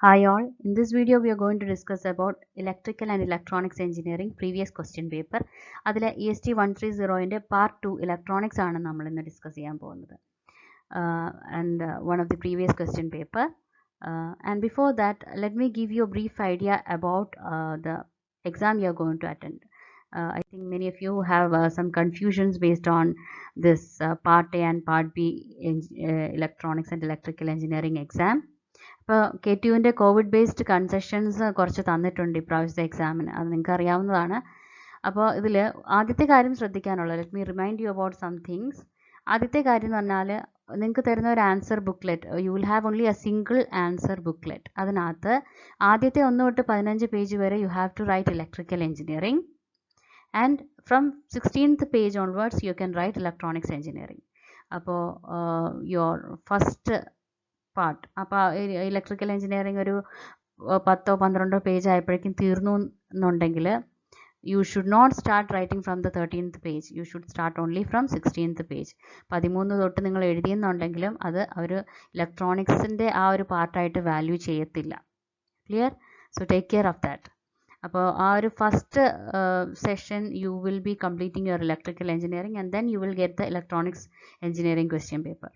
Hi all, in this video we are going to discuss about electrical and electronics engineering previous question paper. അതിലെ EST 130 part 2 electronics ആണ് നമ്മൾ ഇന്ന് discuss ചെയ്യാൻ പോകുന്നത്. And one of the previous question paper. And before that, let me give you a brief idea about the exam you are going to attend. I think many of you have some confusions based on this part A and part B electronics and electrical engineering exam. ഇപ്പോൾ KTUവിൻ്റെ Covid based concessions കുറച്ച് തന്നിട്ടുണ്ട് ഇപ്രാവശ്യത്തെ എക്സാമിന്, അത് നിങ്ങൾക്ക് അറിയാവുന്നതാണ്. അപ്പോൾ ഇതിൽ ആദ്യത്തെ കാര്യം ശ്രദ്ധിക്കാനുള്ളത്, let me remind you about some things. ആദ്യത്തെ കാര്യം എന്ന് പറഞ്ഞാൽ നിങ്ങൾക്ക് തരുന്ന ഒരു answer booklet, you will have only a single answer booklet. അതിനകത്ത് ആദ്യത്തെ 1 തൊട്ട് 15 പേജ് വരെ you have to write electrical engineering, and from 16th page onwards you can write electronics engineering. അപ്പോൾ യുവർ ഫസ്റ്റ് പാർട്ട്, അപ്പോൾ ഇലക്ട്രിക്കൽ എഞ്ചിനീയറിംഗ് ഒരു 10-12 page ആയപ്പോഴേക്കും തീർന്നു എന്നുണ്ടെങ്കിൽ you should not start writing from the 13th page, you should start only from 16th page. 13 തൊട്ട് നിങ്ങൾ എഴുതിയെന്നുണ്ടെങ്കിലും അത് അവർ ഇലക്ട്രോണിക്സിൻ്റെ ആ ഒരു പാർട്ടായിട്ട് വാല്യൂ ചെയ്യത്തില്ല. Clear? So take care of that. അപ്പോൾ ആ ഒരു first session you will be completing your electrical engineering and then you will get the electronics engineering question paper.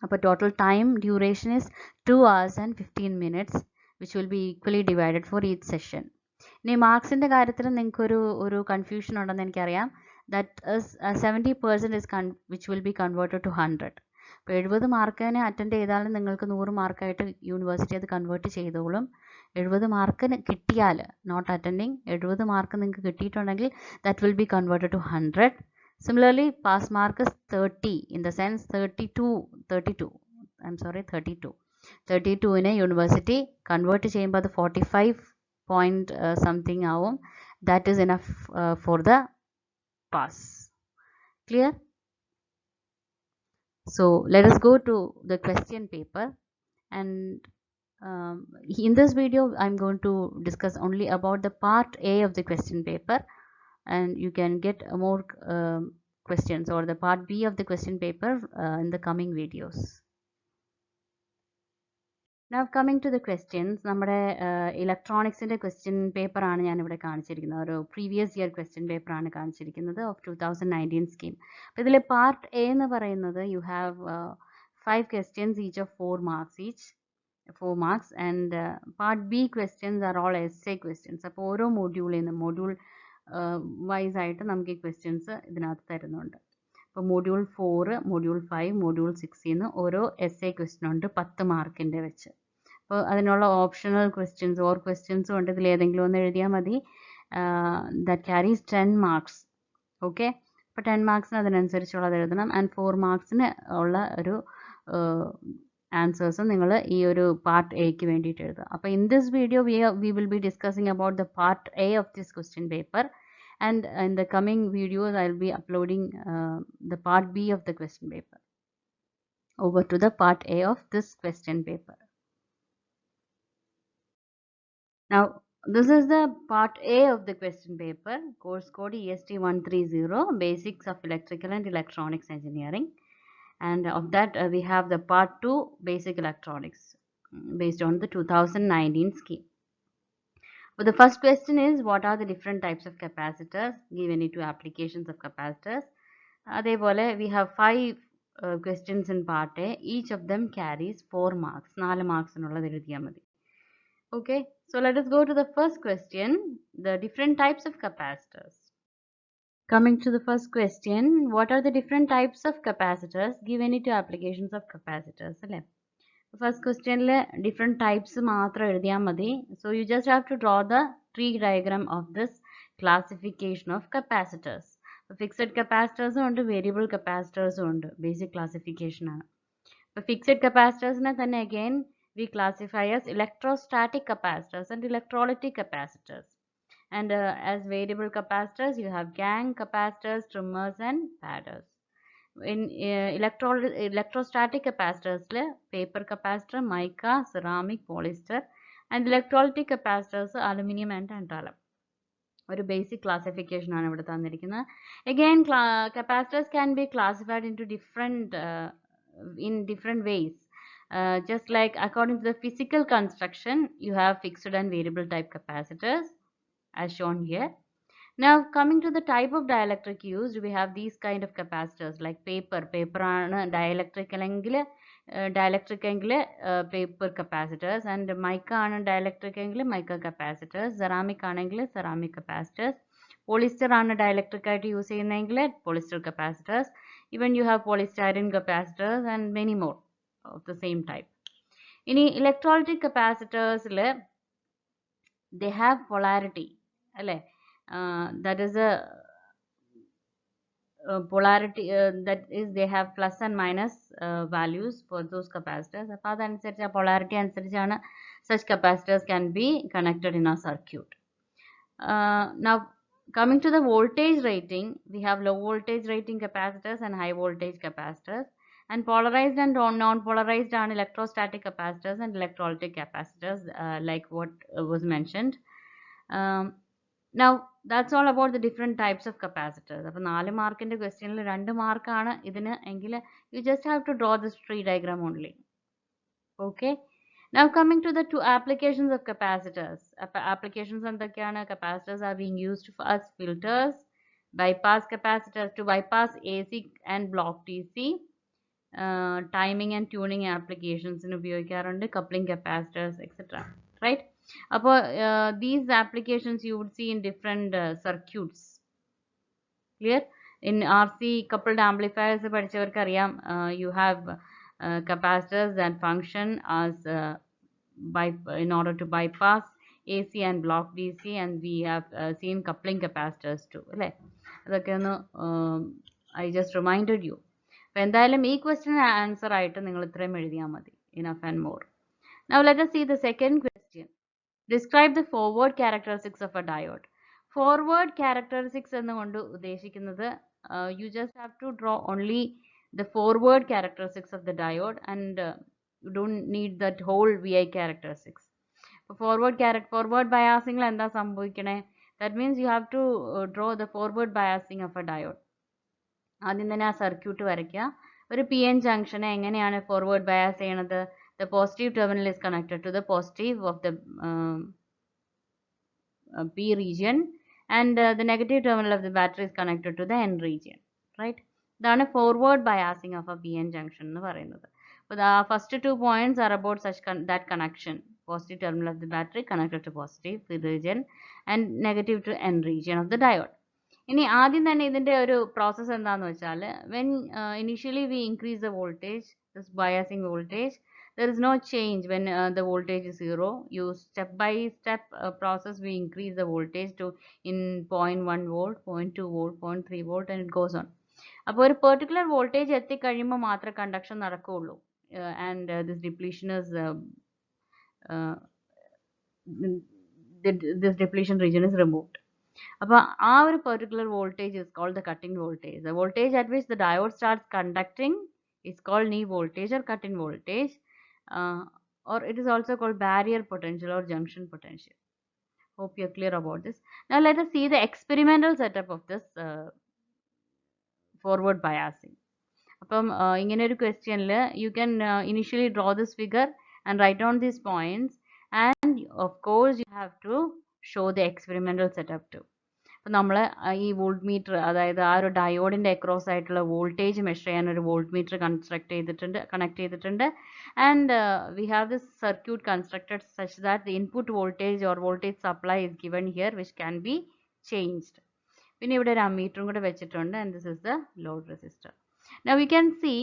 അപ്പോൾ total time duration is 2 hours and 15 minutes, which will be equally divided for each session. ഇനി മാർക്സിൻ്റെ കാര്യത്തിൽ നിങ്ങൾക്കൊരു confusion ഉണ്ടെന്ന് എനിക്കറിയാം. That is 70% is which will be converted to 100. അപ്പോൾ 70 മാർക്കിന് attend ചെയ്താലും നിങ്ങൾക്ക് 100 മാർക്കായിട്ട് യൂണിവേഴ്സിറ്റി അത് കൺവേർട്ട് ചെയ്തോളും. 70 മാർക്കിന് കിട്ടിയാൽ, നോട്ട് അറ്റൻഡിങ്, 70 മാർക്ക് നിങ്ങൾക്ക് കിട്ടിയിട്ടുണ്ടെങ്കിൽ that will be converted to 100. Similarly, pass mark is 30, in the sense 32 in a university convert ചെയ്യുമ്പോൾ അത് 45 point something ആവും. That is enough for the pass. Clear? So let us go to the question paper, and in this video I'm going to discuss only about the part A of the question paper, and you can get more questions or the part B of the question paper in the coming videos. Now coming to the questions, നമ്മുടെ ഇലക്ട്രോണിക്സിൻ്റെ question paper ആണ് ഞാനിവിടെ കാണിച്ചിരിക്കുന്നത്. ഒരു previous year question paper ആണ് കാണിച്ചിരിക്കുന്നത് of 2019 scheme. അപ്പോൾ ഇതിൽ part A എന്ന് പറയുന്നത് you have 5 questions each of 4 marks, and part B questions are all essay questions. അപ്പോൾ ഓരോ മൊഡ്യൂളിൽ നിന്ന് മൊഡ്യൂൾ വൈസ് ആയിട്ട് നമുക്ക് ഈ ക്വസ്റ്റ്യൻസ് ഇതിനകത്ത് തരുന്നുണ്ട്. അപ്പോൾ മൊഡ്യൂൾ 4, മൊഡ്യൂൾ 5, മൊഡ്യൂൾ 6 നിന്ന് ഓരോ essay ക്വസ്റ്റ്യൻ ഉണ്ട് 10 മാർക്കിൻ്റെ വെച്ച്. അപ്പോൾ അതിനുള്ള ഓപ്ഷണൽ ക്വസ്റ്റ്യൻസ് ഓർ ക്വസ്റ്റ്യൻസും ഉണ്ട്. ഇതിൽ ഏതെങ്കിലും ഒന്ന് എഴുതിയാൽ മതി. That carries 10 marks. ഓക്കെ, അപ്പോൾ 10 മാർക്സിന് അതിനനുസരിച്ചുള്ളത് എഴുതണം, ആൻഡ് 4 മാർക്സിന് ഉള്ള ഒരു ആൻസേഴ്സും നിങ്ങൾ ഈ ഒരു പാർട്ട് എക്ക് വേണ്ടിയിട്ട് എഴുതുക. അപ്പോൾ in this video we will be discussing about the part A of this question paper, and in the coming videos I will be uploading the part B of the question paper. Over to the part A of this question paper. Now this is the part A of the question paper, course code EST 130, basics of electrical and electronics engineering, and of that we have the part 2, basic electronics, based on the 2019 scheme. But the first question is, what are the different types of capacitors? Give any 2 applications of capacitors. അതേപോലെ we have 5 questions in part A. Each of them carries 4 marks. 4 മാർക്സിനുള്ളത് എഴുതിയാൽ മതി. Okay, so let us go to the first question, the different types of capacitors. Coming to the first question, what are the different types of capacitors? Give any 2 applications of capacitors. അല്ലേ? First ക്വസ്റ്റ്യനിൽ different types മാത്രം എഴുതിയാൽ മതി. So you just have to draw the tree diagram of this classification of capacitors. Fixed കപ്പാസിറ്റേഴ്സും ഉണ്ട്, variable കപ്പാസിറ്റേഴ്സും ഉണ്ട്. Basic ക്ലാസിഫിക്കേഷനാണ്. അപ്പോൾ ഫിക്സഡ് കപ്പാസിറ്റേഴ്സിനെ തന്നെ again we classify as electrostatic capacitors and electrolytic capacitors. And as variable capacitors you have gang capacitors, trimmers and padders. In electrostatic capacitors paper capacitor, mica, ceramic, polyester, and electrolytic capacitors aluminum and tantalum. ഒരു basic classification ആണ് ഇവിടെ തന്നിരിക്കുന്നത്. Again capacitors can be classified into different ways. Just like according to the physical construction, you have fixed and variable type capacitors as shown here. Now coming to the type of dielectric used, we have these kind of capacitors like paper. Paper ആണ് dielectric എങ്കിൽ paper capacitors, and mica ആണ് dielectric എങ്കിൽ mica capacitors, ceramic ആണെങ്കിൽ ceramic capacitors, polyester ആണ് dielectric ആയിട്ട് use ചെയ്യുന്നതെങ്കിൽ polyester capacitors, even you have polystyrene capacitors and many more of the same type. ഇനി electrolytic capacitors they have polarity അല്ലേ? That is a polarity, that is they have plus and minus values for those capacitors. അപ്പോൾ അതനുസരിച്ച് polarity അനുസരിച്ചാണ് such capacitors can be connected in a circuit. Now coming to the voltage rating, we have low voltage rating capacitors and high voltage capacitors, and polarized and non-polarized are electrostatic capacitors and electrolytic capacitors, like what was mentioned. Now that's all about the different types of capacitors. അപ്പോൾ 4 മാർക്കിന്റെ ക്വസ്റ്റ്യനിൽ 2 മാർക്കാണ് ഇതിന് എങ്കിൽ you just have to draw this tree diagram only. Okay. Now coming to the two applications of capacitors. Applications എന്തൊക്കെയാണ്? Capacitors are being used as filters, bypass capacitors to bypass AC and block DC, timing and tuning applications ഉപയോഗിക്കാറുണ്ട്, coupling capacitors, etc. Right? അപ്പോൾ these applications you would see in different circuits. Clear? In RC coupled amplifiers പഠിച്ചവർക്ക് അറിയാം, you have capacitors that function as in order to bypass AC and block DC, and we have seen coupling capacitors too. അല്ലേ? അതൊക്കെ ഒന്ന് I just reminded you. അപ്പോൾ എന്തായാലും ഈ question answer ആയിട്ട് നിങ്ങൾ ഇത്രയും എഴുതിയാൽ മതി. Enough and more. Now let us see the second question. Describe the forward characteristics of a diode. Forward characteristics എന്നുകൊണ്ട് ഉദ്ദേശിക്കുന്നത് you just have to draw only the forward characteristics of the diode, and you don't need that whole VI characteristics. Forward biasing ൽ എന്താ സംഭവിക്കണേ? That means you have to draw the forward biasing of a diode. ആദ്യം തന്നെ ആ circuit വരയ്ക്കുക. ഒരു PN ജംഗ്ഷനെ എങ്ങനെയാണ് forward bias ചെയ്യണത്? The positive terminal is connected to the positive of the P region, and the negative terminal of the battery is connected to the N region. Right? ഇതാണ് forward biasing of a PN junction എന്ന് പറയുന്നത്. So the first 2 points are about that connection. Positive terminal of the battery connected to positive P region and negative to N region of the diode. ഇനി ആദ്യം തന്നെ ഇതിന്റെ ഒരു process എന്താണെന്ന് വെച്ചാൽ, when initially we increase the voltage, this biasing voltage, there is no change when the voltage is 0. You step by step process, we increase the voltage to in 0.1 volt, 0.2 volt, 0.3 volt, and it goes on. അപ്പോൾ ഒരു particular voltage എത്തിക്കഴിയുമ്പോൾ മാത്രമേ conduction നടക്കുകയുള്ളൂ, and this depletion is this depletion region is removed. അപ്പോൾ ആ ഒരു particular voltage is called the cut-in voltage. The voltage at which the diode starts conducting is called knee voltage or cut-in voltage, or it is also called barrier potential or junction potential. Hope you are clear about this. Now let us see the experimental setup of this forward biasing. അപ്പം ഇങ്ങനെ ഒരു ക്വസ്റ്റ്യനിൽ you can initially draw this figure and write down these points, and of course you have to show the experimental setup too. അപ്പോൾ നമ്മൾ ഈ volt meter, അതായത് ആ ഒരു ഡയോഡിൻ്റെ അക്രോസ് ആയിട്ടുള്ള വോൾട്ടേജ് മെഷർ ചെയ്യാൻ ഒരു വോൾട്ട് മീറ്റർ കണക്ട് ചെയ്തിട്ടുണ്ട്, and we have this circuit constructed such that the input voltage or voltage supply is given here which can be changed. പിന്നെ ഇവിടെ ഒരു അമ്മീറ്ററും കൂടെ വെച്ചിട്ടുണ്ട്, and this is the load resistor. Now we can see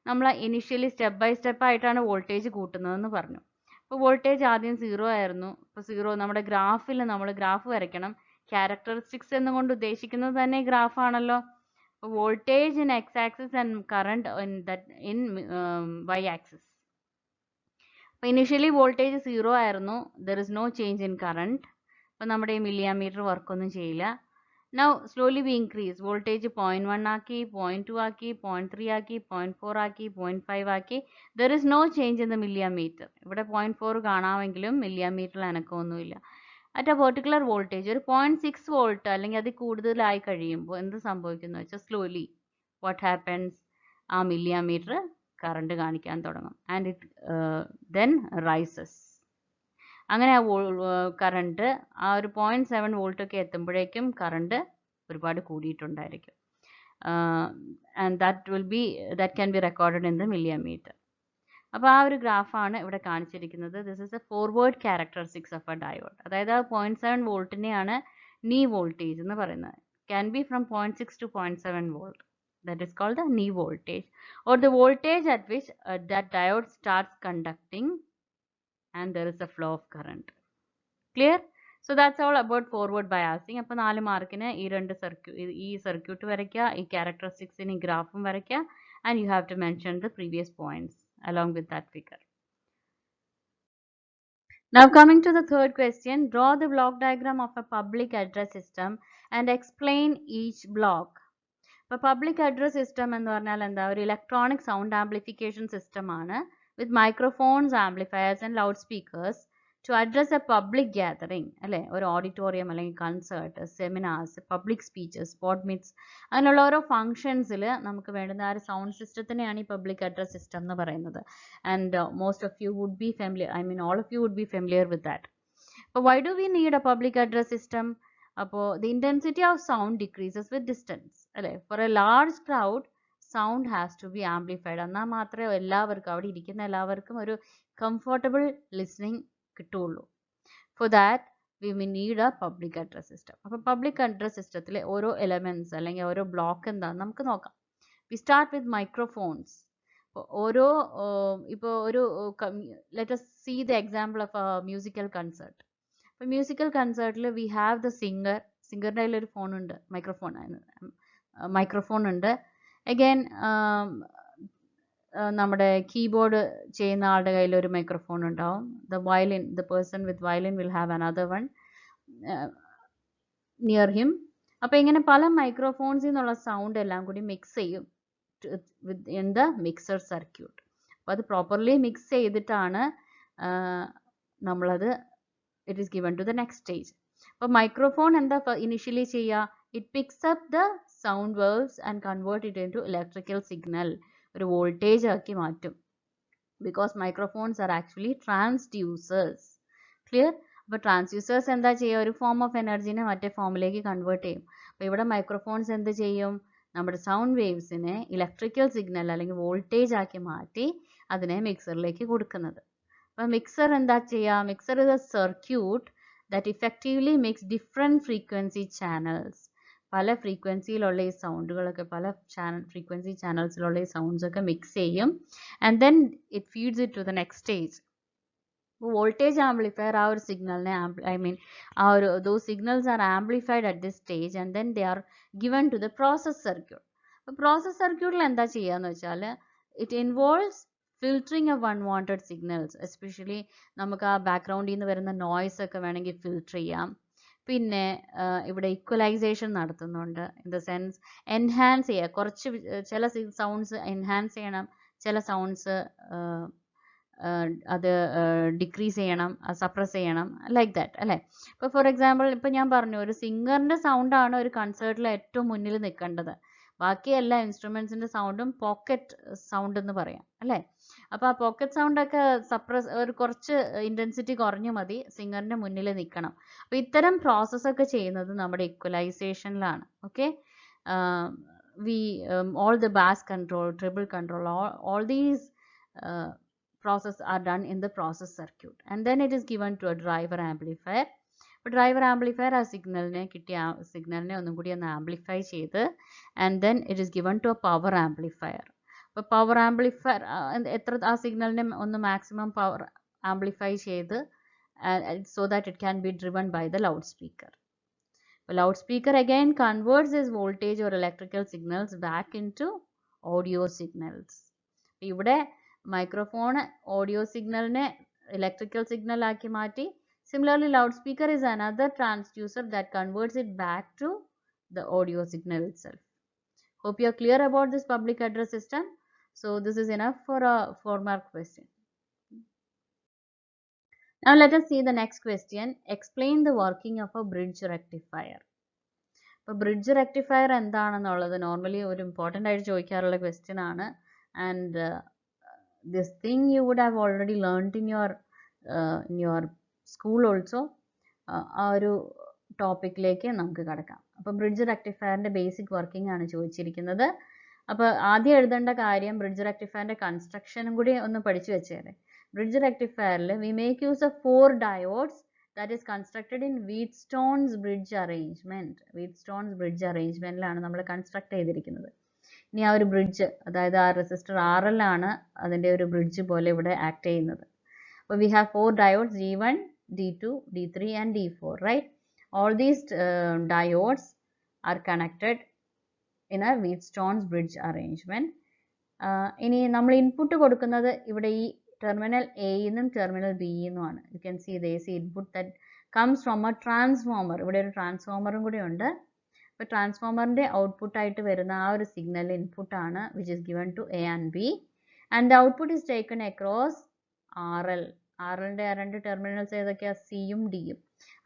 നമ്മൾ initially step by step ആയിട്ടാണ് voltage കൂട്ടുന്നതെന്ന് പറഞ്ഞു. അപ്പോൾ voltage ആദ്യം 0 ആയിരുന്നു. ഇപ്പോൾ 0 നമ്മുടെ ഗ്രാഫിൽ നമ്മൾ ഗ്രാഫ് വരയ്ക്കണം. ക്യാരക്ടറിസ്റ്റിക്സ് എന്നുകൊണ്ട് ഉദ്ദേശിക്കുന്നത് തന്നെ ഗ്രാഫ് ആണല്ലോ. അപ്പോൾ voltage in X axis and current in Y axis. അപ്പോൾ ഇനിഷ്യലി വോൾട്ടേജ് 0 ആയിരുന്നു. There is no change in current. അപ്പോൾ നമ്മുടെ ഈ മില്ലിയാമീറ്റർ വർക്കൊന്നും ചെയ്യില്ല. Now slowly we increase. Voltage 0.1 ആക്കി, 0.2 ആക്കി, 0.3 ആക്കി, 0.4 ആക്കി, 0.5 ആക്കി. There is no change in the millimeter. ഇവിടെ 0.4 കാണാമെങ്കിലും മില്ലിയാമീറ്ററിൽ അനക്കമൊന്നുമില്ല. അറ്റ് എ പെർട്ടിക്കുലർ വോൾട്ടേജ് ഒരു 0.6 വോൾട്ട് അല്ലെങ്കിൽ അതിൽ കൂടുതലായി കഴിയുമ്പോൾ എന്ത് സംഭവിക്കുന്നു വെച്ചാൽ സ്ലോലി വാട്ട് ഹാപ്പൻസ്, ആ മില്ലിയാമീറ്റർ കറണ്ട് കാണിക്കാൻ തുടങ്ങും. And it then rises. അങ്ങനെ ആ കറണ്ട് ആ ഒരു 0.7 വോൾട്ടൊക്കെ എത്തുമ്പോഴേക്കും കറണ്ട് ഒരുപാട് കൂടിയിട്ടുണ്ടായിരിക്കും. And that can be recorded in the millimeter. അപ്പോൾ ആ ഒരു ഗ്രാഫാണ് ഇവിടെ കാണിച്ചിരിക്കുന്നത്. This is A forward characteristics of A diode. അതായത് ആ 0.7 വോൾട്ടിനെയാണ് നീ വോൾട്ടേജ് എന്ന് പറയുന്നത്. Can be from 0.6 to 0.7 volt. That is called the knee voltage, or the voltage at which that diode starts conducting and there is a flow of current. Clear? So that's all about forward biasing. അപ്പോൾ 4 മാർക്കിന് ഈ circuit വരയ്ക്കുക, ഈ ക്യാരക്ടറിസ്റ്റിക്സിന് ഈ ഗ്രാഫും വരയ്ക്കുക, and you have to mention the previous points along with that figure. Now coming to the third question, draw the block diagram of a public address system and explain each block. ഇപ്പോൾ public address system എന്ന് പറഞ്ഞാൽ എന്താ, ഒരു electronic sound amplification system ആണ് with microphones, amplifiers and loud speakers to address a public gathering, അല്ലേ? ഒരു auditorium അല്ലെങ്കിൽ concert, seminars, public speeches, spot meets, അങ്ങനെയുള്ള ഓരോ ഫംഗ്ഷൻസിൽ നമുക്ക് വേണ്ടുന്ന ആ ഒരു സൗണ്ട് സിസ്റ്റത്തിനെയാണ് ഈ പബ്ലിക് അഡ്രസ് സിസ്റ്റം എന്ന് പറയുന്നത്. And most of you would be familiar, all of you would be familiar with that. But why do we need a public address system? അപ്പോൾ the intensity of sound decreases with distance, അല്ലേ? For a large crowd, sound has to be amplified. എന്നാൽ മാത്രമേ എല്ലാവർക്കും, അവിടെ ഇരിക്കുന്ന എല്ലാവർക്കും ഒരു comfortable listening കിട്ടുള്ളൂ. For that, we may need a public address system. അപ്പോൾ പബ്ലിക് അഡ്രസ് സിസ്റ്റത്തിലെ ഓരോ എലമെന്റ്സ് അല്ലെങ്കിൽ ഓരോ ബ്ലോക്ക് എന്താണെന്ന് നമുക്ക് നോക്കാം. We start with microphones. ഓരോ ഇപ്പോൾ ഒരു let us see the example of a musical concert. ഇപ്പോൾ മ്യൂസിക്കൽ കൺസേർട്ടിൽ വി ഹാവ് ദ സിംഗറിൻ്റെ കയ്യിൽ ഒരു ഫോണുണ്ട്, മൈക്രോഫോൺ ഉണ്ട്. അഗൈൻ നമ്മുടെ കീബോർഡ് ചെയ്യുന്ന ആളുടെ കയ്യിൽ ഒരു മൈക്രോഫോൺ ഉണ്ടാവും. the person with violin will have another one near him. അപ്പോൾ ഇങ്ങനെ പല മൈക്രോഫോൺസിൽ നിന്നുള്ള സൗണ്ട് എല്ലാം കൂടി മിക്സ് ചെയ്യും in the mixer circuit. അപ്പോൾ അത് പ്രോപ്പർലി മിക്സ് ചെയ്തിട്ടാണ് നമ്മളത് it is given to the next stage. അപ്പോൾ മൈക്രോഫോൺ എന്താ ഇനിഷ്യലി ചെയ്യുക? it picks up the sound waves and convert it into electrical signal, ഒരു വോൾട്ടേജ് ആക്കി മാറ്റും. because microphones are actually transducers. Clear? അപ്പോൾ ട്രാൻസ്ഡ്യൂസേഴ്സ് എന്താ ചെയ്യുക? ഒരു ഫോം ഓഫ് എനർജിനെ മറ്റേ ഫോമിലേക്ക് കൺവേർട്ട് ചെയ്യും. അപ്പോൾ ഇവിടെ മൈക്രോഫോൺസ് എന്ത് ചെയ്യും? നമ്മുടെ സൗണ്ട് വേവ്സിനെ ഇലക്ട്രിക്കൽ സിഗ്നൽ അല്ലെങ്കിൽ വോൾട്ടേജ് ആക്കി മാറ്റി അതിനെ മിക്സറിലേക്ക് കൊടുക്കുന്നത്. അപ്പോൾ മിക്സർ എന്താ ചെയ്യുക? Mixer is A circuit that effectively mix different frequency channels. പല ഫ്രീക്വൻസിയിലുള്ള ഈ സൗണ്ടുകളൊക്കെ, പല ഫ്രീക്വൻസി ചാനൽസിലുള്ള ഈ സൗണ്ട്സ് ഒക്കെ മിക്സ് ചെയ്യും. And then it feeds it to the next stage. Voltage amplifier ആ ഒരു സിഗ്നലിനെ those signals are amplified at this stage and then they are given to the process circuit. അപ്പോൾ പ്രോസസ് സർക്യൂട്ടിൽ എന്താ ചെയ്യാന്ന് വെച്ചാൽ it involves filtering of unwanted signals, especially നമുക്ക് ആ ബാക്ക്ഗ്രൗണ്ടിൽ നിന്ന് വരുന്ന നോയ്സ് ഒക്കെ വേണമെങ്കിൽ ഫിൽട്ടർ ചെയ്യാം. പിന്നെ ഇവിടെ ഈക്വലൈസേഷൻ നടത്തുന്നുണ്ട്. ഇൻ ദ സെൻസ് എൻഹാൻസ് ചെയ്യുക, കുറച്ച് ചില സൗണ്ട്സ് എൻഹാൻസ് ചെയ്യണം, ചില സൗണ്ട്സ് അത് ഡിക്രീസ് ചെയ്യണം, സപ്രസ് ചെയ്യണം, ലൈക്ക് ദാറ്റ്, അല്ലേ? ഇപ്പോൾ ഫോർ എക്സാമ്പിൾ ഇപ്പോൾ ഞാൻ പറഞ്ഞു, ഒരു സിംഗറിൻ്റെ സൗണ്ടാണ് ഒരു കൺസേർട്ടിൽ ഏറ്റവും മുന്നിൽ നിൽക്കേണ്ടത്. ബാക്കി എല്ലാ ഇൻസ്ട്രുമെൻസിൻ്റെ സൗണ്ടും പോക്കറ്റ് സൗണ്ട് എന്ന് പറയാം, അല്ലേ? അപ്പോൾ ആ പോക്കറ്റ് സൗണ്ടൊക്കെ ഒരു കുറച്ച് ഇൻറ്റൻസിറ്റി കുറഞ്ഞു മതി സിംഗറിൻ്റെ മുന്നിൽ നിൽക്കണം. അപ്പോൾ ഇത്തരം പ്രോസസ്സൊക്കെ ചെയ്യുന്നത് നമ്മുടെ ഇക്വലൈസേഷനിലാണ്. Okay, all the bass control, treble control, all these process are done in the process circuit, and then it is given to a driver amplifier. Driver amplifier ആ കിട്ടിയ സിഗ്നലിനെ ഒന്നും കൂടി ഒന്ന് ആംപ്ലിഫൈ ചെയ്ത് and then it is given to a power amplifier. അപ്പോൾ power amplifier എത്ര ആ സിഗ്നലിനെ ഒന്ന് മാക്സിമം പവർ ആംപ്ലിഫൈ ചെയ്ത് so that it can be driven by the loud speaker. Loud speaker again converts this voltage or electrical signals back into audio signals. ഇവിടെ microphone audio സിഗ്നലിനെ electrical signal ആക്കി മാറ്റി. Similarly, loudspeaker is another transducer that converts it back to the audio signal itself. Hope you are clear about this public address system. So this is enough for a 4-mark question. Now let us see the next question. Explain the working of a bridge rectifier. അപ്പോൾ bridge rectifier എന്താണെന്നുള്ളത് normally ഒരു important ആയിട്ട് ചോദിക്കാറുള്ള question ആണ്. And this thing you would have already learned in your school also. ആ ഒരു ടോപ്പിക്കിലേക്ക് നമുക്ക് കടക്കാം. അപ്പോൾ ബ്രിഡ്ജ് റെക്ടിഫയറിൻ്റെ ബേസിക് വർക്കിംഗ് ആണ് ചോദിച്ചിരിക്കുന്നത്. അപ്പോൾ ആദ്യം എഴുതേണ്ട കാര്യം ബ്രിഡ്ജ് റെക്ടിഫയറിൻ്റെ കൺസ്ട്രക്ഷനും കൂടി ഒന്ന് പഠിച്ചു വെച്ചേരെ. ബ്രിഡ്ജ് റെക്ടിഫയറിൽ we make use of 4 diodes that is constructed in Wheatstone's bridge arrangement. Wheatstone's bridge അറേഞ്ച്മെൻറ്റിലാണ് നമ്മൾ കൺസ്ട്രക്ട് ചെയ്തിരിക്കുന്നത്. ഇനി ആ ഒരു ബ്രിഡ്ജ്, അതായത് ആ റെസിസ്റ്റർ RL ആണ് അതിൻ്റെ ഒരു ബ്രിഡ്ജ് പോലെ ഇവിടെ ആക്ട് ചെയ്യുന്നത്. അപ്പോൾ we have 4 diodes D1, D2, D3 and D4, right? All these diodes are connected in a Wheatstone's bridge arrangement. ഇനി നമ്മൾ ഇൻപുട്ട് കൊടുക്കുന്നത് ഇവിടെ ഈ ടെർമിനൽ എന്നും ടെർമിനൽ ബിന്നുമാണ്. You can see the AC input that comes from a transformer. ഇവിടെ ഒരു ട്രാൻസ്ഫോമറും കൂടി ഉണ്ട്. അപ്പോൾ ട്രാൻസ്ഫോമറിൻ്റെ ഔട്ട്പുട്ടായിട്ട് വരുന്ന ആ ഒരു സിഗ്നൽ ഇൻപുട്ടാണ് which is given to A and B, and the output is taken across RL. RLൻ്റെ ആ രണ്ട് ടെർമിനൽസ് ഏതൊക്കെയാണ്? സിയും ഡിയും.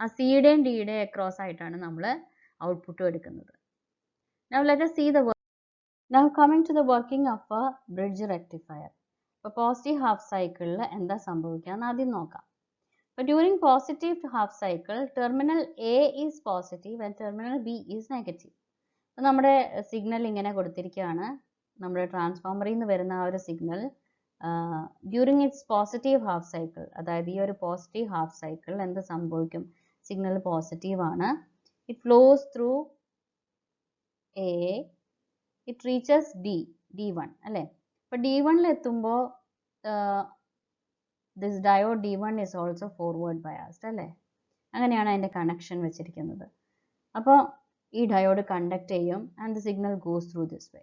ആ സിയുടെയും ഡിയുടെയും അക്രോസ് ആയിട്ടാണ് നമ്മൾ ഔട്ട്പുട്ട് എടുക്കുന്നത്. Now let us see the work. Now coming to the working of a bridge rectifier. അപ്പോൾ പോസിറ്റീവ് ഹാഫ് സൈക്കിളിൽ എന്താ സംഭവിക്കുക എന്ന് ആദ്യം നോക്കാം. അപ്പോൾ during positive half cycle terminal A is positive and terminal B is negative. അപ്പോൾ നമ്മുടെ സിഗ്നൽ ഇങ്ങനെ കൊടുത്തിരിക്കുകയാണ്. നമ്മുടെ ട്രാൻസ്ഫോമറിൽ നിന്ന് വരുന്ന ആ ഒരു signal during its positive half cycle, അതായത് ഈ ഒരു പോസിറ്റീവ് ഹാഫ് സൈക്കിൾ എന്ത് സംഭവിക്കും? സിഗ്നൽ പോസിറ്റീവ് ആണ്. It flows through A, it reaches D1 അല്ലേ? അപ്പോൾ D1 എത്തുമ്പോൾ this diode D1 is also forward biased അല്ലേ? അങ്ങനെയാണ് അതിൻ്റെ കണക്ഷൻ വെച്ചിരിക്കുന്നത്. അപ്പോൾ ഈ ഡയോഡ് കണ്ടക്ട് ചെയ്യും and the signal goes through this വേ.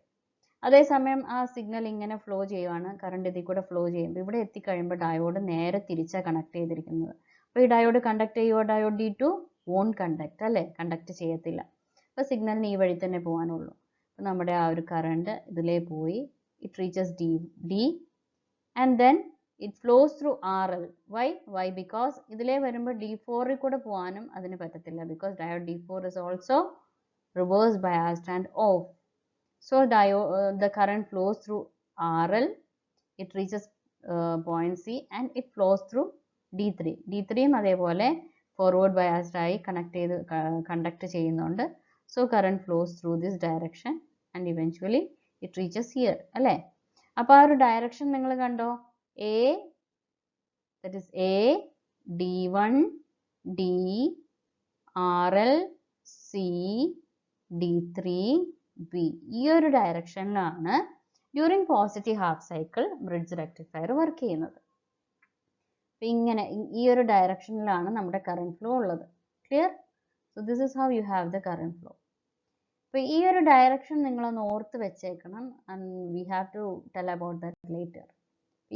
അതേസമയം ആ സിഗ്നൽ ഇങ്ങനെ ഫ്ലോ ചെയ്യുവാണ്, കറണ്ട് ഇതിൽ കൂടെ ഫ്ലോ ചെയ്യുമ്പോൾ ഇവിടെ എത്തിക്കഴിയുമ്പോൾ ഡയോഡ് നേരെ തിരിച്ചാണ് കണക്ട് ചെയ്തിരിക്കുന്നത്. അപ്പോൾ ഈ ഡയോഡ് കണ്ടക്ട് ചെയ്യുമോ? ഡയോഡ് D2 വോണ്ട് കണ്ടക്ട് അല്ലേ? കണ്ടക്ട് ചെയ്യത്തില്ല. അപ്പോൾ സിഗ്നലിന് ഈ വഴി തന്നെ പോകാനുള്ളൂ. അപ്പോൾ നമ്മുടെ ആ ഒരു കറണ്ട് ഇതിലേ പോയി it reaches D and then it flows through RL. Why because ഇതിലേ വരുമ്പോൾ D4ൽ കൂടെ പോകാനും അതിന് പറ്റത്തില്ല, because diode D4 is also reverse biased and off. So the current flows through RL, it reaches point C and it flows through D3. D3 അതേപോലെ forward biased ആയി conduct ചെയ്യുന്നുണ്ട്. So current flows through this direction and eventually it reaches here അല്ലേ? അപ്പോൾ ആ ഒരു direction നിങ്ങൾ കണ്ടോ? A, that is A, D1, D, RL, C, D3, B. ഈ ഒരു ഡയറക്ഷനിലാണ് during positive half cycle bridge rectifier work ചെയ്യുന്നത്. അപ്പം ഇങ്ങനെ ഈ ഒരു ഡയറക്ഷനിലാണ് നമ്മുടെ കറണ്ട് ഫ്ലോ ഉള്ളത്. Clear? So this is how you have the current flow. അപ്പോൾ ഈ ഒരു ഡയറക്ഷൻ നിങ്ങളൊന്ന് ഓർത്ത് വെച്ചേക്കണം. And we have to tell about that later.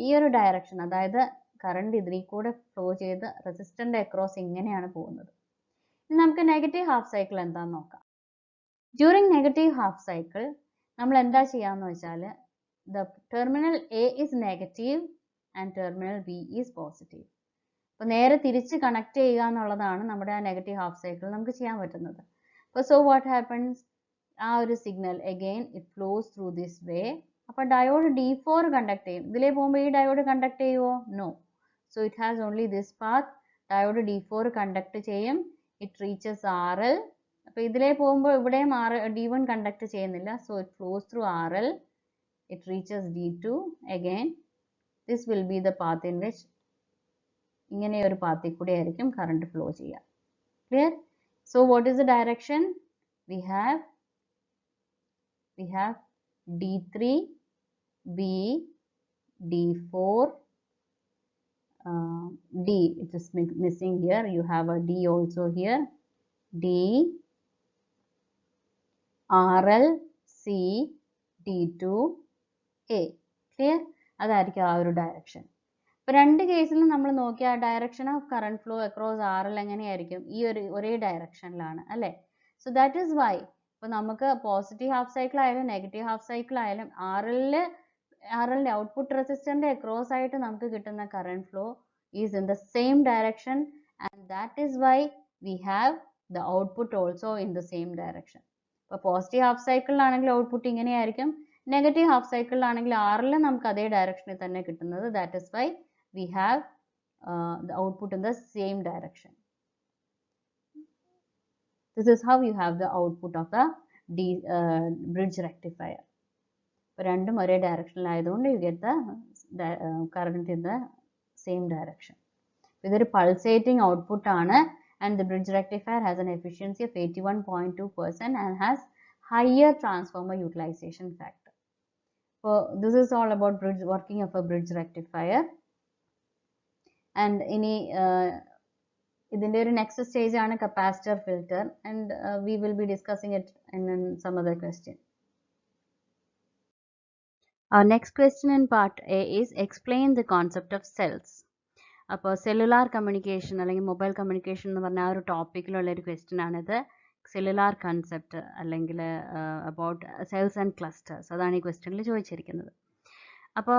ഈ ഒരു ഡയറക്ഷൻ, അതായത് കറണ്ട് ഇതിൽ കൂടെ ഫ്ലോ ചെയ്ത് റെസിസ്റ്ററിൻ്റെ അക്രോസ് ഇങ്ങനെയാണ് പോകുന്നത്. ഇനി നമുക്ക് നെഗറ്റീവ് ഹാഫ് സൈക്കിൾ എന്താണെന്ന് നോക്കാം. ഡ്യൂറിങ് നെഗറ്റീവ് ഹാഫ് സൈക്കിൾ നമ്മൾ എന്താ ചെയ്യാന്ന് വെച്ചാൽ the terminal A is negative and terminal B is positive. അപ്പോൾ നേരെ തിരിച്ച് കണക്ട് ചെയ്യുക എന്നുള്ളതാണ് നമ്മുടെ ആ നെഗറ്റീവ് ഹാഫ് സൈക്കിൾ നമുക്ക് ചെയ്യാൻ പറ്റുന്നത്. അപ്പോൾ സോ വാട്ട് ഹാപ്പൻസ്, ആ ഒരു signal again it flows through this way. അപ്പോൾ ഡയോഡ് D4 കണ്ടക്ട് ചെയ്യും. ഇതിലേ പോകുമ്പോൾ ഈ ഡയോഡ് കണ്ടക്ട് ചെയ്യുമോ? No. So it has only this path. Diode D4 conduct ചെയ്യും. It reaches RL. അപ്പോൾ ഇതിലേ പോകുമ്പോൾ ഇവിടെയും D1 കണ്ടക്ട് ചെയ്യുന്നില്ല. So it flows through RL. It reaches D2. Again this will be the path in which ഇങ്ങനെ ഒരു പാത്തിൽ കൂടെ ആയിരിക്കും കറണ്ട് ഫ്ലോ ചെയ്യുക. Clear? So what is the direction? We have D3, B, D4, D. It is missing here. You have a D also here. D, RL, C, D2, A. Clear? അതായിരിക്കും ആ ഒരു direction. അപ്പോൾ രണ്ട് കേസിലും നമ്മൾ നോക്കിയ direction of current flow across RL എങ്ങനെയായിരിക്കും? ഈ ഒരു ഒരേ ഡയറക്ഷനിലാണ് അല്ലേ? സോ ദാറ്റ് ഈസ് വൈ ഇപ്പോൾ നമുക്ക് പോസിറ്റീവ് ഹാഫ് സൈക്കിൾ ആയാലും നെഗറ്റീവ് ഹാഫ് സൈക്കിൾ ആയാലും RLൻ്റെ ഔട്ട്പുട്ട് റെസിസ്റ്ററിൻ്റെ അക്രോസ് ആയിട്ട് നമുക്ക് കിട്ടുന്ന current flow is in the same direction and that is why we have the output also in the same direction. ഇപ്പോൾ പോസിറ്റീവ് ഹാഫ് സൈക്കിളിലാണെങ്കിൽ ഔട്ട്പുട്ട് ഇങ്ങനെയായിരിക്കും, നെഗറ്റീവ് ഹാഫ് സൈക്കിളിലാണെങ്കിൽ ആറിൽ നമുക്ക് അതേ ഡയറക്ഷനിൽ തന്നെ കിട്ടുന്നത്. That is why we have the output in the same direction. This is how you have the output of the bridge rectifier. രണ്ടും ഒരേ ഡയറക്ഷനിലായതുകൊണ്ട് you get the current in the same direction. ഇതൊരു പൾസേറ്റിംഗ് ഔട്ട്പുട്ട് ആണ്, and the bridge rectifier has an efficiency of 81.2% and has higher transformer utilization factor. So this is all about working of a bridge rectifier. And ഇനി ഇതിൻ്റെ ഒരു next stage ആണ് capacitor filter, and we will be discussing it in some other question. Our next question in part A is explain the concept of cells. അപ്പോൾ cellular communication അല്ലെങ്കിൽ mobile communication എന്ന് പറഞ്ഞ ആ ഒരു ടോപ്പിക്കിലുള്ള ഒരു ക്വസ്റ്റ്യൻ ആണിത്. സെല്ലുലാർ കൺസെപ്റ്റ് അല്ലെങ്കിൽ അബൌട്ട് സെൽസ് ആൻഡ് ക്ലസ്റ്റേഴ്സ്, അതാണ് ഈ ക്വസ്റ്റ്യനിൽ ചോദിച്ചിരിക്കുന്നത്. അപ്പോൾ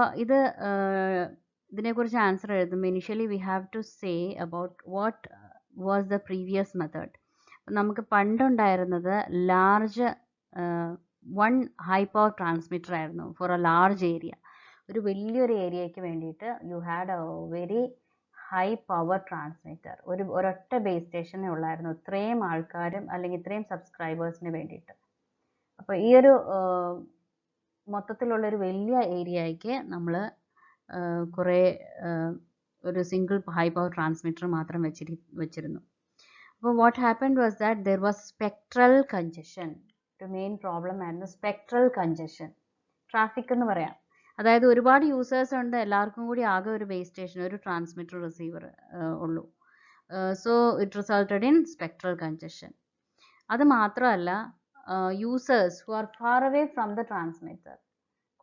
ഇതിനെക്കുറിച്ച് ആൻസർ എഴുതുമ്പോൾ initially we have to say about what was the previous method. നമുക്ക് പണ്ടുണ്ടായിരുന്നത് ലാർജ് 1 ഹൈ പവർ ട്രാൻസ്മിറ്റർ ആയിരുന്നു ഫോർ എ ലാർജ് ഏരിയ. ഒരു വലിയൊരു ഏരിയയ്ക്ക് വേണ്ടിയിട്ട് you had a very high power transmitter. ഒരൊറ്റ ബേസ് സ്റ്റേഷനേ ഉള്ളായിരുന്നു ഇത്രയും ആൾക്കാരും അല്ലെങ്കിൽ ഇത്രയും സബ്സ്ക്രൈബേഴ്സിന് വേണ്ടിയിട്ട്. അപ്പോൾ ഈ ഒരു മൊത്തത്തിലുള്ളൊരു വലിയ ഏരിയയ്ക്ക് നമ്മൾ കുറേ ഒരു സിംഗിൾ ഹൈ പവർ ട്രാൻസ്മിറ്റർ മാത്രം വെച്ചിരുന്നു. അപ്പോൾ what happened was that there was spectral congestion. ഒരു മെയിൻ പ്രോബ്ലം ആയിരുന്നു സ്പെക്ട്രൽ കൺജഷൻ, ട്രാഫിക് എന്ന് പറയാം. അതായത് ഒരുപാട് യൂസേഴ്സ് ഉണ്ട്, എല്ലാവർക്കും കൂടി ആകെ ഒരു ബേസ് സ്റ്റേഷൻ, ഒരു ട്രാൻസ്മിറ്റർ റിസീവർ ഉള്ളൂ. So it resulted in spectral congestion. അത് മാത്രമല്ല, users who are far away from the transmitter,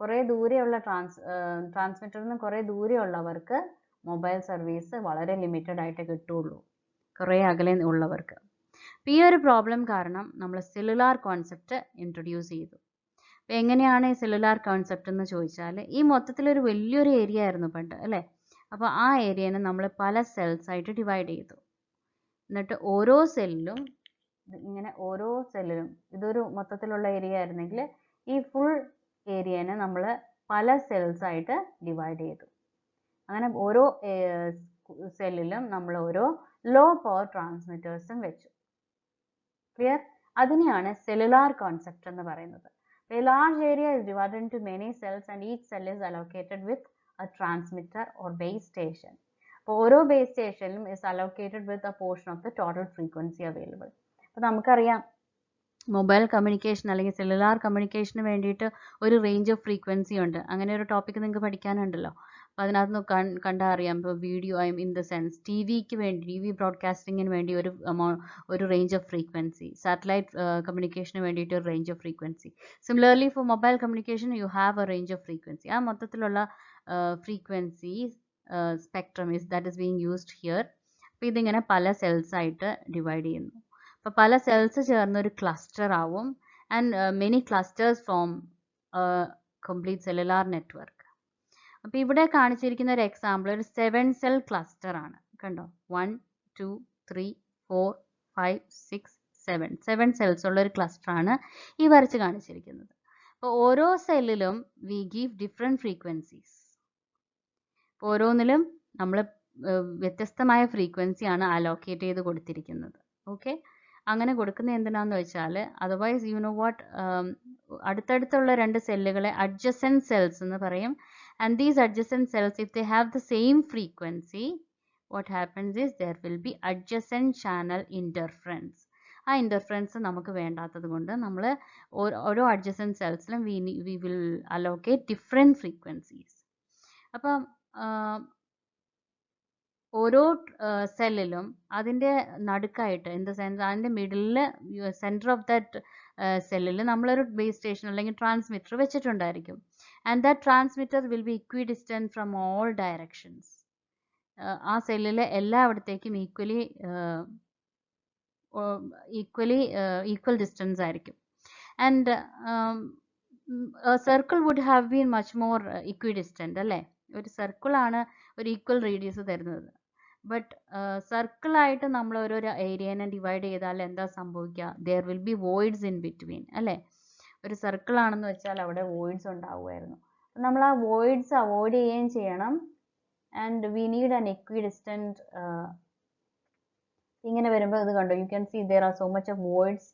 കുറേ ദൂരെയുള്ള ട്രാൻസ്മിറ്ററിൽ നിന്ന് കുറേ ദൂരെയുള്ളവർക്ക് മൊബൈൽ സർവീസ് വളരെ ലിമിറ്റഡ് ആയിട്ട് കിട്ടുള്ളൂ, കുറേ അകലെ ഉള്ളവർക്ക്. അപ്പോൾ ഈ ഒരു പ്രോബ്ലം കാരണം നമ്മൾ സെല്ലുലാർ കോൺസെപ്റ്റ് ഇൻട്രൊഡ്യൂസ് ചെയ്തു. അപ്പോൾ എങ്ങനെയാണ് ഈ സെല്ലുലാർ കോൺസെപ്റ്റ് എന്ന് ചോദിച്ചാൽ, ഈ മൊത്തത്തിലൊരു വലിയൊരു ഏരിയ ആയിരുന്നു പണ്ട് അല്ലേ. അപ്പോൾ ആ ഏരിയനെ നമ്മൾ പല സെൽസ് ആയിട്ട് ഡിവൈഡ് ചെയ്തു. എന്നിട്ട് ഓരോ സെല്ലിലും ഇതൊരു മൊത്തത്തിലുള്ള ഏരിയ ആയിരുന്നെങ്കിൽ ഈ ഫുൾ ഏരിയനെ നമ്മൾ പല സെൽസ് ആയിട്ട് ഡിവൈഡ് ചെയ്തു. അങ്ങനെ ഓരോ സെല്ലിലും നമ്മൾ ഓരോ ലോ പവർ ട്രാൻസ്മിറ്റേഴ്സും വെച്ചു. ക്ലിയർ? അതിനെയാണ് സെല്ലുലാർ കോൺസെപ്റ്റ് എന്ന് പറയുന്നത്. A large area is divided into many cells and each cell is allocated with a transmitter or base station. അപ്പോൾ ഓരോ ബേസ് സ്റ്റേഷനിലും is allocated with a portion of the total frequency available. അപ്പോൾ നമുക്കറിയാം mobile communication അല്ലെങ്കിൽ cellular കമ്മ്യൂണിക്കേഷന് വേണ്ടിയിട്ട് ഒരു range of frequency ഉണ്ട്. അങ്ങനെ ഒരു ടോപ്പിക്ക് നിങ്ങൾക്ക് പഠിക്കാനുണ്ടല്ലോ. അപ്പോൾ അതിനകത്ത് കണ്ടാൽ അറിയാം. ഇപ്പോൾ video in the sense T V ബ്രോഡ്കാസ്റ്റിങ്ങിന് വേണ്ടി ഒരു റേഞ്ച് ഓഫ് ഫ്രീക്വൻസി, സാറ്റലൈറ്റ് കമ്മ്യൂണിക്കേഷന് വേണ്ടിയിട്ട് ഒരു range of frequency. Similarly for mobile communication you have a range of frequency. ആ മൊത്തത്തിലുള്ള frequency spectrum that is being used here. അപ്പോൾ ഇതിങ്ങനെ പല സെൽസ് ആയിട്ട് ഡിവൈഡ് ചെയ്യുന്നു. അപ്പോൾ പല സെൽസ് ചേർന്ന് ഒരു ക്ലസ്റ്റർ ആവും, and many clusters form complete cellular network. അപ്പോൾ ഇവിടെ കാണിച്ചിരിക്കുന്ന ഒരു എക്സാമ്പിൾ ഒരു 7 സെൽ ക്ലസ്റ്റർ ആണ്. കണ്ടോ, 1 2 3 4 5 6 7 സെൽസ് ഉള്ള ഒരു ക്ലസ്റ്റർ ആണ് ഈ വരച്ച് കാണിച്ചിരിക്കുന്നത്. അപ്പോൾ ഓരോ സെല്ലിലും വി ഗീവ് ഡിഫറെൻറ്റ് ഫ്രീക്വൻസീസ്. ഓരോന്നിലും നമ്മൾ വ്യത്യസ്തമായ ഫ്രീക്വൻസിയാണ് അലോക്കേറ്റ് ചെയ്ത് കൊടുത്തിരിക്കുന്നത്. ഓക്കെ, അങ്ങനെ കൊടുക്കുന്നത് എന്തിനാന്ന് വെച്ചാൽ, അതർവൈസ് യു നോ വാട്ട്, അടുത്തടുത്തുള്ള 2 സെല്ലുകളെ അഡ്ജസൻറ്റ് സെൽസ് എന്ന് പറയും. And these adjacent cells, if they have the same frequency, what happens is there will be adjacent channel interference. ആ ഇൻ്റർഫറൻസ് നമുക്ക് വേണ്ടാത്തത് കൊണ്ട് നമ്മൾ ഓരോ adjacent സെൽസിലും we will allocate different frequencies. അപ്പം ഓരോ സെല്ലിലും അതിൻ്റെ നടുക്കായിട്ട്, ഇൻ ദ സെൻസ് അതിൻ്റെ മിഡിലിൽ സെൻറ്റർ ഓഫ് ദാറ്റ് സെല്ലിൽ നമ്മളൊരു ബേസ് സ്റ്റേഷൻ അല്ലെങ്കിൽ transmitter വെച്ചിട്ടുണ്ടായിരിക്കും. And that transmitter will be equidistant from all directions. ആ സെല്ലിലെ എല്ലായിടത്തേക്കും ഈക്വൽ ഡിസ്റ്റൻസ് ആയിരിക്കും. And circle would have been much more equidistant അല്ലേ. ഒരു സർക്കിളാണ് ഒരു ഈക്വൽ റേഡിയസ് തരുന്നത്. ബട്ട് സർക്കിളായിട്ട് നമ്മൾ ഓരോരോ ഏരിയനെ ഡിവൈഡ് ചെയ്താൽ എന്താ സംഭവിക്കുക? There will be voids in between അല്ലേ. ഒരു സർക്കിൾ ആണെന്ന് വെച്ചാൽ അവിടെ വോയിഡ്സ് ഉണ്ടാവുമായിരുന്നു. നമ്മൾ ആ വോയിഡ്സ് അവോയ്ഡ് ചെയ്യുകയും ചെയ്യണം. And we need an equidistant. ഇങ്ങനെ വരുമ്പോൾ ഇത് കണ്ടോ, you can see there are so much of voids.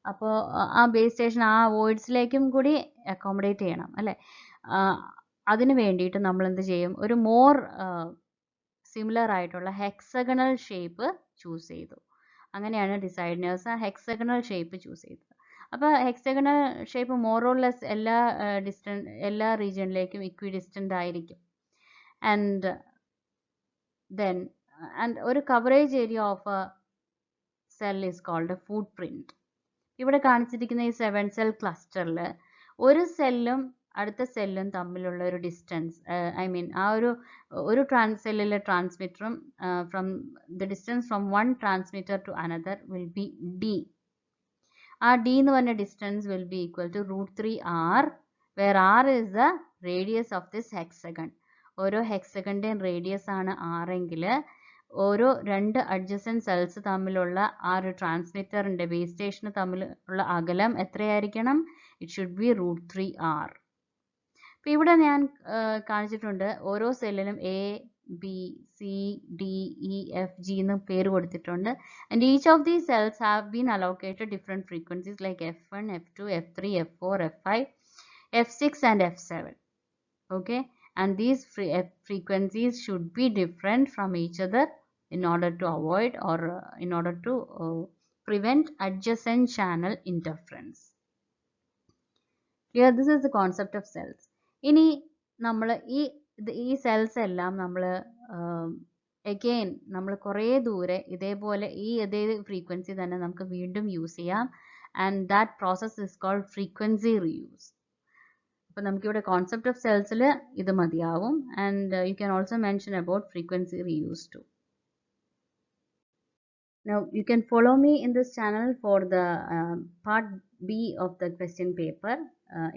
അപ്പോൾ ആ ബേസ് സ്റ്റേഷൻ ആ വോയിഡ്സിലേക്കും കൂടി അക്കോമഡേറ്റ് ചെയ്യണം അല്ലേ. അതിന് വേണ്ടിയിട്ട് നമ്മൾ എന്ത് ചെയ്യും, ഒരു മോർ സിമിലർ ആയിട്ടുള്ള ഹെക്സഗണൽ ഷേപ്പ് ചൂസ് ചെയ്തു. അങ്ങനെയാണ് ഡിസൈനേഴ്സ് ആ ഹെക്സഗണൽ ഷേപ്പ് ചൂസ് ചെയ്തത്. അപ്പോൾ hexagonal shape more or less എല്ലാ റീജിയനിലേക്കും ഇക്വിഡിസ്റ്റൻ്റ് ആയിരിക്കും. ആൻഡ് ദെൻ ഒരു coverage area of a cell is called a footprint. ഇവിടെ കാണിച്ചിരിക്കുന്ന ഈ 7 സെൽ ക്ലസ്റ്ററിൽ ഒരു സെല്ലും അടുത്ത സെല്ലും തമ്മിലുള്ള ഒരു ഡിസ്റ്റൻസ്, ഐ മീൻ ആ ഒരു സെല്ലിലെ ട്രാൻസ്മിറ്ററും from the distance from one transmitter to another will be D. ആ ഡി എന്ന് പറഞ്ഞ distance will be equal to √3r, where r is the radius of this hexagon. ഓരോ ഹെക്സഗണിൻ്റെയും റേഡിയസ് ആണ് r എങ്കിൽ ഓരോ 2 അഡ്ജസൻറ്റ് സെൽസ് തമ്മിലുള്ള ആ ഒരു ട്രാൻസ്മിറ്ററിൻ്റെ ബേസ് സ്റ്റേഷന് തമ്മിലുള്ള അകലം എത്രയായിരിക്കണം? It should be √3r. അപ്പോൾ ഇവിടെ ഞാൻ കാണിച്ചിട്ടുണ്ട് ഓരോ സെല്ലിലും A, B, C, D, E, F, G എന്ന് പേര് കൊടുത്തിട്ടുണ്ട്. And each of these cells have been allocated different frequencies like F1, F2, F3, F4, F5, F6 and F7. Okay, and these frequencies should be different from each other in order to avoid or in order to prevent adjacent channel interference. Here, this is the concept of cells. ഇനി നമ്മൾ ഈ cells എല്ലാം നമ്മൾ again നമ്മൾ കുറേ ദൂരെ ഇതേപോലെ ഇതേ ഫ്രീക്വൻസി തന്നെ നമുക്ക് വീണ്ടും യൂസ് ചെയ്യാം. And that process is called frequency reuse. അപ്പോൾ നമുക്കിവിടെ കോൺസെപ്റ്റ് ഓഫ് സെൽസിൽ ഇത് മതിയാവും. And you can also mention about frequency reuse too. Now you can follow me in this channel for the part B of the question paper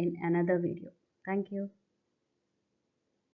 in another video. Thank you.